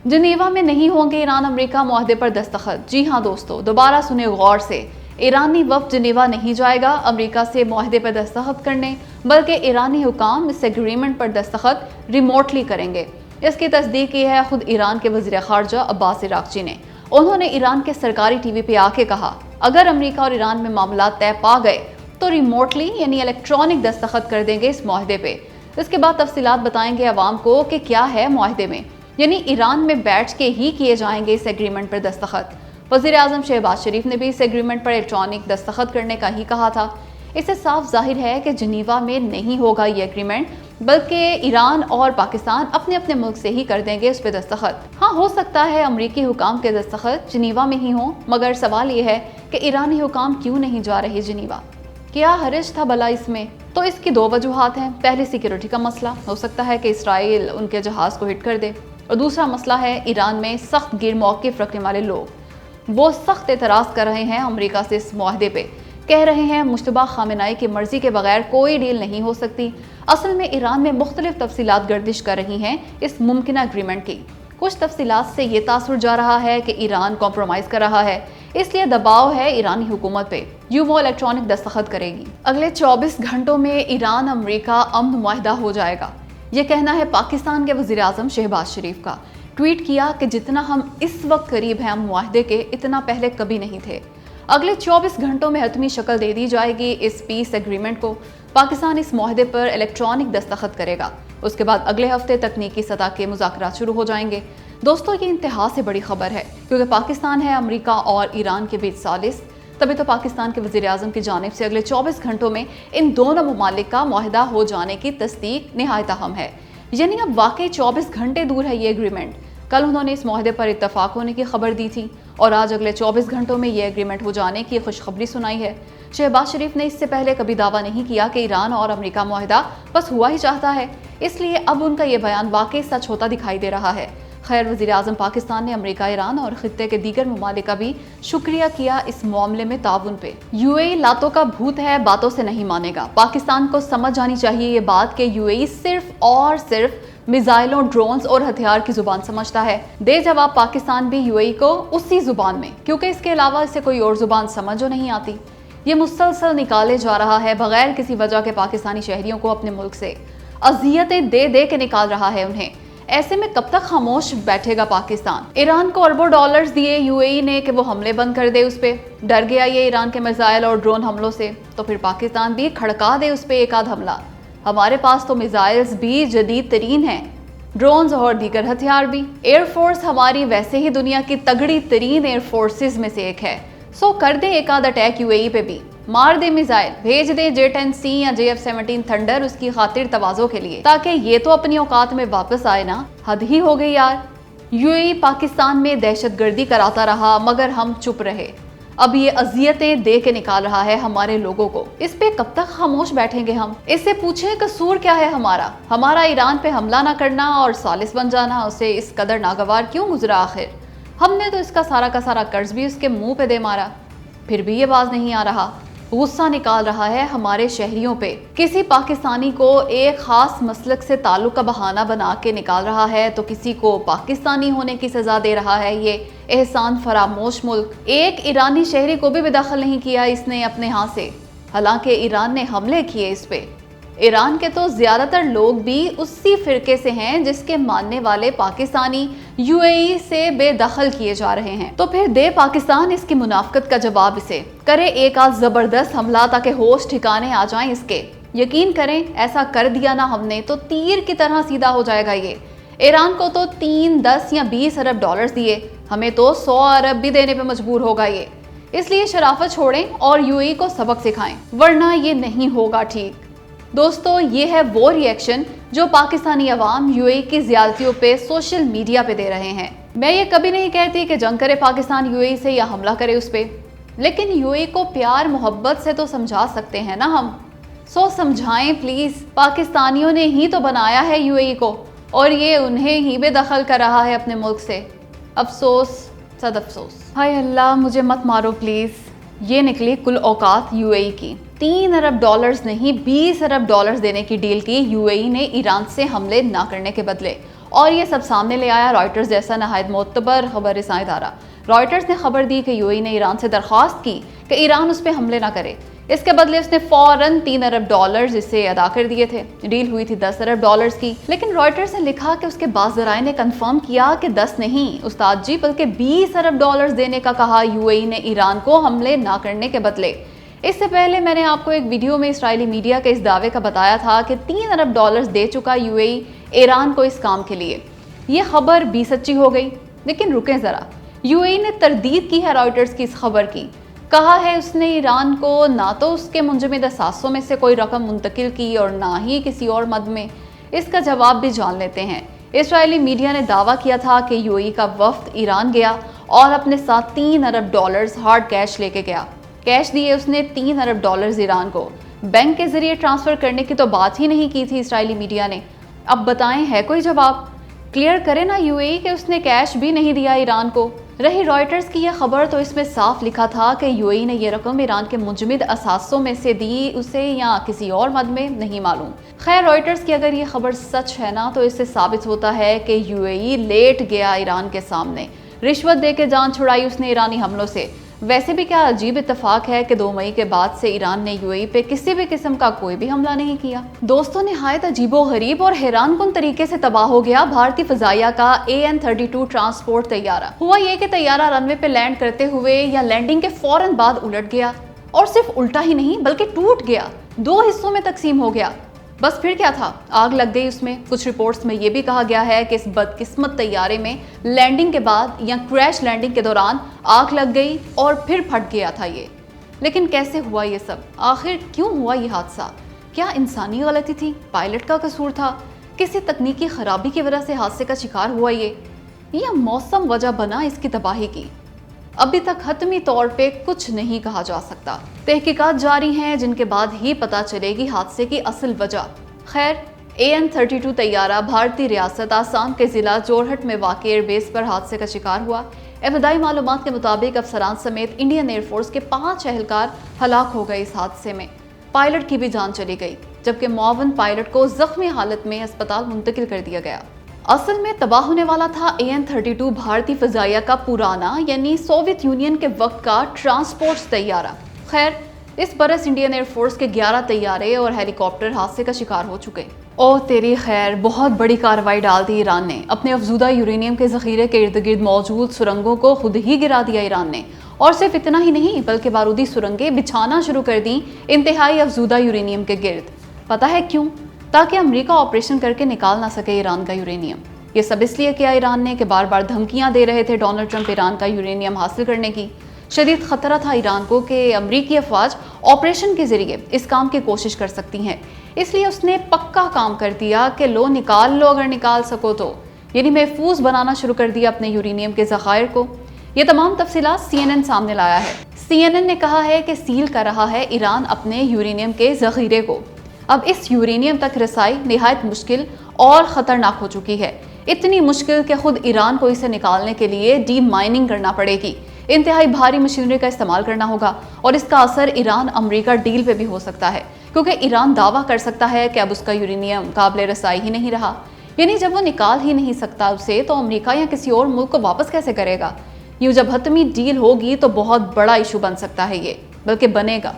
जनीवा में नहीं होंगे ईरान अमेरिका मुआहदे पर दस्तखत। जी हाँ दोस्तों, दोबारा सुने गौर से। ईरानी वफ्द जनीवा नहीं जाएगा अमेरिका से मुआहदे पर दस्तखत करने, बल्कि ईरानी हुकाम इस एग्रीमेंट पर दस्तखत रिमोटली करेंगे। इसकी तस्दीक की है खुद ईरान के वज़ीर ख़ारजा अब्बास इराक़ची ने। उन्होंने ईरान के सरकारी टीवी पे आके कहा, अगर अमेरिका और ईरान में मामला तय पा गए तो रिमोटली यानी इलेक्ट्रॉनिक दस्तखत कर देंगे इस मुआहदे पे। इसके बाद तफसीलात बताएंगे अवाम को कि क्या है मुआहदे में, यानी ईरान में बैठ के ही किए जाएंगे इस एग्रीमेंट पर दस्तखत। वज़ीर आज़म शहबाज शरीफ ने भी इस एग्रीमेंट पर इलेक्ट्रॉनिक दस्तखत करने का ही कहा था। इससे साफ जाहिर है कि जनीवा में नहीं होगा ये एग्रीमेंट, बल्कि ईरान और पाकिस्तान अपने अपने मुल्क से ही कर देंगे उस पर दस्तखत। हाँ, हो सकता है अमरीकी हुकाम के दस्तखत जनीवा में ही हों, मगर सवाल ये है कि ईरानी हुकाम क्यों नहीं जा रहे जनीवा? क्या हर्ज था भला इसमें? तो इसकी दो वजूहात हैं। पहली सिक्योरिटी का मसला, हो सकता है कि इसराइल उनके जहाज़ को हिट कर दे, और दूसरा मसला है ईरान में सख्त गिर मौक़िफ़ रखने वाले लोग। वो सख्त एतराज़ कर रहे हैं अमेरिका से इस मुआहदे पे, कह रहे हैं मुश्तबा खामेनेई की मर्ज़ी के बगैर कोई डील नहीं हो सकती। असल में ईरान में मुख्तलिफ तफसीलात गर्दिश कर रही हैं इस मुमकिन एग्रीमेंट की। कुछ तफसीलात से ये तासुर जा रहा है कि ईरान कॉम्प्रोमाइज़ कर रहा है, इसलिए दबाव है ईरानी हुकूमत पे, यूं वो इलेक्ट्रॉनिक दस्तखत करेगी। अगले 24 घंटों में ईरान अमेरिका अमन मुआहदा हो जाएगा, ये कहना है पाकिस्तान के वज़ीर आज़म शहबाज शरीफ का। ट्वीट किया कि जितना हम इस वक्त करीब हैं मुआहदे के, इतना पहले कभी नहीं थे। अगले 24 घंटों में हतमी शक्ल दे दी जाएगी इस पीस एग्रीमेंट को। पाकिस्तान इस मुआहदे पर इलेक्ट्रॉनिक दस्तखत करेगा। उसके बाद अगले हफ्ते तकनीकी सतह के मुज़ाकरात शुरू हो जाएंगे। दोस्तों, ये इंतहा से बड़ी खबर है, क्योंकि पाकिस्तान है अमेरिका और ईरान के बीच सालिस। तभी तो पाकिस्तान के वज़ीर आज़म की जानिब से अगले 24 घंटों में इन दोनों ममालिक का मुआहदा हो जाने की तस्दीक निहायत अहम है। यानी अब वाकई 24 घंटे दूर है ये एग्रीमेंट। कल उन्होंने इस मुआहदे पर इत्तफाक होने की खबर दी थी, और आज अगले 24 घंटों में ये एग्रीमेंट हो जाने की खुशखबरी सुनाई है। शहबाज शरीफ ने इससे पहले कभी दावा नहीं किया कि ईरान और अमेरिका मुआहदा बस हुआ ही चाहता है, इसलिए अब उनका ये बयान वाकई सच होता दिखाई दे रहा है। खैर, वज़ीर आज़म पाकिस्तान ने अमेरिका, ईरान और खित्ते के दीगर ममालिक का भी शुक्रिया किया इस मामले में ताउन पे। यूएई लातों का भूत है, बातों से नहीं मानेगा। पाकिस्तान को समझ आनी चाहिए ये बात कि यूएई सिर्फ और सिर्फ मिसाइलों, ड्रोन्स और हथियार की जुबान समझता है। दे जवाब पाकिस्तान भी यूएई को उसी जुबान में, क्योंकि इसके अलावा इसे कोई और जुबान समझो नहीं आती। ये मुसलसल निकाले जा रहा है बगैर किसी वजह के पाकिस्तानी शहरियों को अपने मुल्क से, अजियतें दे दे के निकाल रहा है उन्हें। ऐसे में कब तक खामोश बैठेगा पाकिस्तान? ईरान को अरबों डॉलर्स दिए यूएई ने कि वो हमले बंद कर दे उस पे। डर गया ये ईरान के मिसाइल और ड्रोन हमलों से, तो फिर पाकिस्तान भी खड़का दे उस पे एक आध हमला। हमारे पास तो मिसाइल्स भी जदीद तरीन हैं, ड्रोन्स और दीगर हथियार भी। एयरफोर्स हमारी वैसे ही दुनिया की तगड़ी तरीन एयरफोर्सेज में से एक है। सो कर दे एक आध अटैक यूएई पे भी, मार दे मिसाइल, भेज दे J-10C या JF-17 थंडर उसकी खातिर तवाज़ो के लिए, ताकि ये तो अपनी औकात में वापस आए ना। हद ही हो गई यार। यूएई पाकिस्तान में दहशतगर्दी कराता रहा, मगर हम चुप रहे। अब ये अजियतें दे के निकाल रहा है हमारे लोगों को। इस पे कब तक खामोश बैठेंगे हम? इससे पूछें कसूर क्या है हमारा? हमारा ईरान पे हमला ना करना और सालिस बन जाना उसे इस कदर नागवार क्यों गुजरा? आखिर हमने तो इसका सारा का सारा कर्ज भी उसके मुंह पे दे मारा, फिर भी ये बाज नहीं आ रहा। गुस्सा निकाल रहा है हमारे शहरियों पे। किसी पाकिस्तानी को एक खास मसलक से ताल्लुक का बहाना बना के निकाल रहा है, तो किसी को पाकिस्तानी होने की सजा दे रहा है ये एहसान फरामोश मुल्क। एक ईरानी शहरी को भी बेदखल नहीं किया इसने अपने हाथ से, हालांकि ईरान ने हमले किए इस पे। ईरान के तो ज्यादातर लोग भी उसी फिरके से हैं जिसके मानने वाले पाकिस्तानी यूएई से बेदखल किए जा रहे हैं। तो फिर दे पाकिस्तान इसकी मुनाफकत का जवाब, इसे करे एक आध जबरदस्त हमला ताकि होश ठिकाने आ जाएं इसके। यकीन करें, ऐसा कर दिया ना हमने तो तीर की तरह सीधा हो जाएगा ये। ईरान को तो 3, 10 या 20 अरब डॉलर्स दिए, हमें तो 100 अरब भी देने पे मजबूर होगा ये। इसलिए शराफत छोड़ें और यूएई को सबक सिखाएं, वरना ये नहीं होगा ठीक। दोस्तों, ये है वो रिएक्शन जो पाकिस्तानी अवाम यूएई की ज़्यादतियों पे सोशल मीडिया पे दे रहे हैं। मैं ये कभी नहीं कहती कि जंग करे पाकिस्तान यूएई से या हमला करे उस पे, लेकिन यूएई को प्यार मोहब्बत से तो समझा सकते हैं ना हम। सो समझाएं प्लीज़। पाकिस्तानियों ने ही तो बनाया है यूएई को, और ये उन्हें ही बेदखल कर रहा है अपने मुल्क से। अफसोस, सद अफसोस। हाय अल्लाह, मुझे मत मारो प्लीज़। ये निकली कुल औकात यूएई की। 3 अरब डॉलर्स नहीं, 20 अरब डॉलर्स देने की डील की यूएई ने ईरान से हमले ना करने के बदले, اور یہ سب سامنے لے آیا رائٹرز جیسا نہایت معتبر خبر رساں ادارہ۔ رائٹرز نے خبر دی کہ یو اے ای نے ایران سے درخواست کی کہ ایران اس پہ حملے نہ کرے، اس کے بدلے اس نے فوراً $3 ارب اسے ادا کر دیے تھے۔ ڈیل ہوئی تھی $10 ارب کی، لیکن رائٹرز نے لکھا کہ اس کے بعض ذرائع نے کنفرم کیا کہ 10 نہیں استاد جی بلکہ $20 ارب دینے کا کہا یو اے ای نے ایران کو حملے نہ کرنے کے بدلے۔ اس سے پہلے میں نے آپ کو ایک ویڈیو میں اسرائیلی میڈیا کے اس دعوے کا بتایا تھا کہ $3 ارب دے چکا یو اے ای ایران کو اس کام کے لیے۔ یہ خبر بھی سچی ہو گئی، لیکن رکیں ذرا، یو اے ای نے تردید کی ہے رائٹرز کی اس خبر کی۔ کہا ہے اس نے ایران کو نہ تو اس کے منجمد اثاثوں میں سے کوئی رقم منتقل کی اور نہ ہی کسی اور مد میں۔ اس کا جواب بھی جان لیتے ہیں۔ اسرائیلی میڈیا نے دعویٰ کیا تھا کہ یو اے ای کا وفد ایران گیا اور اپنے ساتھ $3 ارب ہارڈ کیش لے کے گیا۔ کیش دیے اس نے $3 ارب ایران کو، بینک کے ذریعے ٹرانسفر کرنے کی تو بات ہی نہیں کی تھی اسرائیلی میڈیا نے۔ اب بتائیں ہے کوئی جواب؟ کلیئر کرے نا یو اے ای کہ اس نے کیش بھی نہیں دیا ایران کو۔ رہی رائٹرز کی یہ خبر تو اس میں صاف لکھا تھا کہ یو اے ای نے یہ رقم ایران کے منجمد اثاثوں میں سے دی اسے یا کسی اور مد میں، نہیں معلوم۔ خیر رائٹرز کی اگر یہ خبر سچ ہے نا تو اس سے ثابت ہوتا ہے کہ یو اے ای لیٹ گیا ایران کے سامنے، رشوت دے کے جان چھڑائی اس نے ایرانی حملوں سے۔ ویسے بھی کیا عجیب اتفاق ہے کہ 2 مئی کے بعد سے ایران نے یو اے ای پہ کسی بھی قسم کا کوئی بھی حملہ نہیں کیا۔ دوستوں نہایت عجیب و غریب اور حیران کن طریقے سے تباہ ہو گیا بھارتی فضائیہ کا AN-32 ٹرانسپورٹ طیارہ۔ ہوا یہ کہ طیارہ رن وے پہ لینڈ کرتے ہوئے یا لینڈنگ کے فوراً بعد الٹ گیا، اور صرف الٹا ہی نہیں بلکہ ٹوٹ گیا، 2 حصوں میں تقسیم ہو گیا۔ بس پھر کیا تھا، آگ لگ گئی اس میں۔ کچھ رپورٹس میں یہ بھی کہا گیا ہے کہ اس بدقسمت طیارے میں لینڈنگ کے بعد یا کریش لینڈنگ کے دوران آگ لگ گئی اور پھر پھٹ گیا تھا یہ۔ لیکن کیسے ہوا یہ سب؟ آخر کیوں ہوا یہ حادثہ؟ کیا انسانی غلطی تھی؟ پائلٹ کا قصور تھا؟ کسی تکنیکی خرابی کی وجہ سے حادثے کا شکار ہوا یہ موسم وجہ بنا اس کی تباہی کی؟ ابھی تک حتمی طور پہ کچھ نہیں کہا جا سکتا۔ تحقیقات جاری ہیں جن کے بعد ہی پتہ چلے گی حادثے کی اصل وجہ۔ خیر AN-32 طیارہ بھارتی ریاست آسام کے ضلع جورہٹ میں واقع ایئر بیس پر حادثے کا شکار ہوا۔ ابتدائی معلومات کے مطابق افسران سمیت انڈین ایئر فورس کے 5 اہلکار ہلاک ہو گئے اس حادثے میں۔ پائلٹ کی بھی جان چلی گئی، جبکہ معاون پائلٹ کو زخمی حالت میں اسپتال منتقل کر دیا گیا۔ اصل میں تباہ ہونے والا تھا AN-32 بھارتی فضائیہ کا پرانا یعنی سوویت یونین کے وقت کا ٹرانسپورٹ طیارہ۔ خیر اس برس انڈین ایئر فورس کے 11 طیارے اور ہیلی کاپٹر حادثے کا شکار ہو چکے۔ او تیری خیر، بہت بڑی کارروائی ڈال دی ایران نے۔ اپنے افزودہ یورینیم کے ذخیرے کے ارد گرد موجود سرنگوں کو خود ہی گرا دیا ایران نے، اور صرف اتنا ہی نہیں بلکہ بارودی سرنگیں بچھانا شروع کر دیں انتہائی افزودہ یورینیم کے گرد۔ پتہ ہے کیوں؟ تاکہ امریکہ آپریشن کر کے نکال نہ سکے ایران کا یورینیم۔ یہ سب اس لیے کیا ایران نے کہ بار بار دھمکیاں دے رہے تھے ڈونلڈ ٹرمپ ایران کا یورینیم حاصل کرنے کی۔ شدید خطرہ تھا ایران کو کہ امریکی افواج آپریشن کے ذریعے اس کام کی کوشش کر سکتی ہیں، اس لیے اس نے پکا کام کر دیا کہ لو نکال لو اگر نکال سکو تو، یعنی محفوظ بنانا شروع کر دیا اپنے یورینیم کے ذخائر کو۔ یہ تمام تفصیلات CNN سامنے لایا ہے۔ CNN نے کہا ہے کہ سیل کر رہا ہے ایران اپنے یورینیم کے ذخیرے کو۔ اب اس یورینیم تک رسائی نہایت مشکل اور خطرناک ہو چکی ہے، اتنی مشکل کہ خود ایران کو اسے نکالنے کے لیے ڈی مائننگ کرنا پڑے گی، انتہائی بھاری مشینری کا استعمال کرنا ہوگا، اور اس کا اثر ایران امریکہ ڈیل پہ بھی ہو سکتا ہے، کیونکہ ایران دعویٰ کر سکتا ہے کہ اب اس کا یورینیم قابل رسائی ہی نہیں رہا، یعنی جب وہ نکال ہی نہیں سکتا اسے تو امریکہ یا کسی اور ملک کو واپس کیسے کرے گا؟ یوں جب حتمی ڈیل ہوگی تو بہت بڑا ایشو بن سکتا ہے یہ، بلکہ بنے گا۔